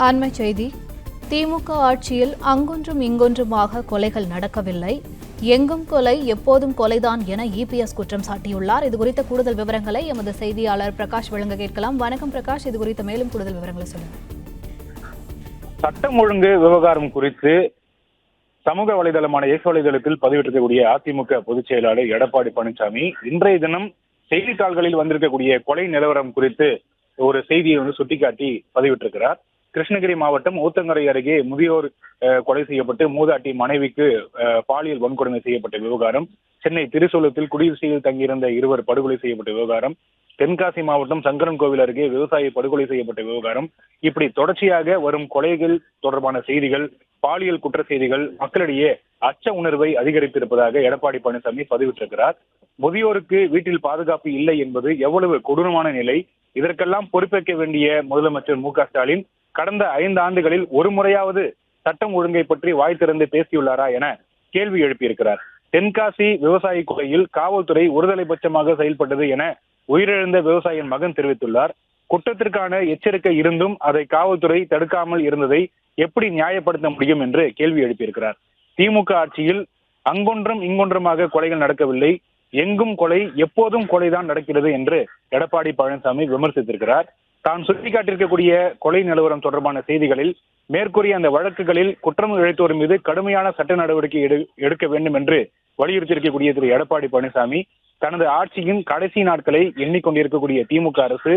அண்மை செய்தி. திமுக ஆட்சியில் அங்கொன்றும் இங்கொன்றுமாக கொலைகள் நடக்கவில்லை, எங்கும் கொலை எப்போதும் கொலைதான் என இபிஎஸ் குற்றம் சாட்டியுள்ளார். இதுகுறித்த கூடுதல் விவரங்களை எமது செய்தியாளர் பிரகாஷ் வழங்க கேட்கலாம். வணக்கம் பிரகாஷ், இதுகுறித்த மேலும் கூடுதல் விவரங்களை சொல்லுங்கள். சட்டம் ஒழுங்கு விவகாரம் குறித்து சமூக வலைதளமான எக்ஸ் வலைதளத்தில் பதிவிட்டிருக்கக்கூடிய அதிமுக பொதுச் செயலாளர் எடப்பாடி பழனிசாமி இன்றைய தினம் செய்தித்தாள்களில் வந்திருக்கக்கூடிய கொலை நிலவரம் குறித்து ஒரு செய்தியை சுட்டிக்காட்டி பதிவிட்டிருக்கிறார். கிருஷ்ணகிரி மாவட்டம் ஊத்தங்கரை அருகே முதியோர் கொலை செய்யப்பட்டு மூதாட்டி மனைவிக்கு பாலியல் வன்கொடுமை செய்யப்பட்ட விவகாரம், சென்னை திருசூலத்தில் குடியிருப்பில் தங்கியிருந்த இருவர் படுகொலை செய்யப்பட்ட விவகாரம், தென்காசி மாவட்டம் சங்கரன் கோவில் அருகே விவசாயி படுகொலை செய்யப்பட்ட விவகாரம், இப்படி தொடர்ச்சியாக வரும் கொலைகள் தொடர்பான செய்திகள், பாலியல் குற்ற செய்திகள் மக்களிடையே அச்ச உணர்வை அதிகரித்திருப்பதாக எடப்பாடி பழனிசாமி பதிவிட்டிருக்கிறார். முதியோருக்கு வீட்டில் பாதுகாப்பு இல்லை என்பது எவ்வளவு கொடூரமான நிலை, இதற்கெல்லாம் பொறுப்பேற்க வேண்டிய முதலமைச்சர் மு க ஸ்டாலின் கடந்த 5 ஆண்டுகளில் ஒரு முறையாவது சட்டம் ஒழுங்கை பற்றி வாய் திறந்து பேசியுள்ளாரா என கேள்வி எழுப்பியிருக்கிறார். தென்காசி விவசாயி கொலையில் காவல்துறை ஒருதலை பட்சமாக செயல்பட்டது என உயிரிழந்த விவசாயியின் மகன் தெரிவித்துள்ளார். குற்றத்திற்கான எச்சரிக்கை இருந்தும் அதை காவல்துறை தடுக்காமல் இருந்ததை எப்படி நியாயப்படுத்த முடியும் என்று கேள்வி எழுப்பியிருக்கிறார். திமுக ஆட்சியில் அங்கொன்றும் இங்கொன்றுமாக கொலைகள் நடக்கவில்லை, எங்கும் கொலை எப்போதும் கொலைதான் நடக்கிறது என்று எடப்பாடி பழனிசாமி விமர்சித்திருக்கிறார். தான் சுட்டிக்காட்டியிருக்கக்கூடிய கொலை நிலவரம் தொடர்பான செய்திகளில் மேற்கூறிய அந்த வழக்குகளில் குற்றம் இழைத்தோர் மீது கடுமையான சட்ட நடவடிக்கை எடுக்க வேண்டும் என்று வலியுறுத்தியிருக்கக்கூடிய திரு எடப்பாடி பழனிசாமி தனது ஆட்சியின் கடைசி நாட்களை எண்ணிக்கொண்டிருக்கக்கூடிய திமுக அரசு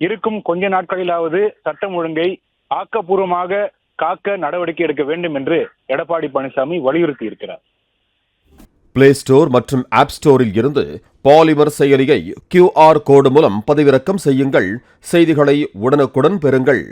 இருக்கும் கொஞ்ச நாட்களிலாவது சட்டம் ஒழுங்கை ஆக்கப்பூர்வமாக காக்க நடவடிக்கை எடுக்க வேண்டும் என்று எடப்பாடி பழனிசாமி வலியுறுத்தி இருக்கிறார். பிளே ஸ்டோர் மற்றும் ஆப் ஸ்டோரில் இருந்து பாலிமர் செயலியை QR கோடு மூலம் பதிவிறக்கம் செய்யுங்கள். செய்திகளை உடனுக்குடன் பெறுங்கள்.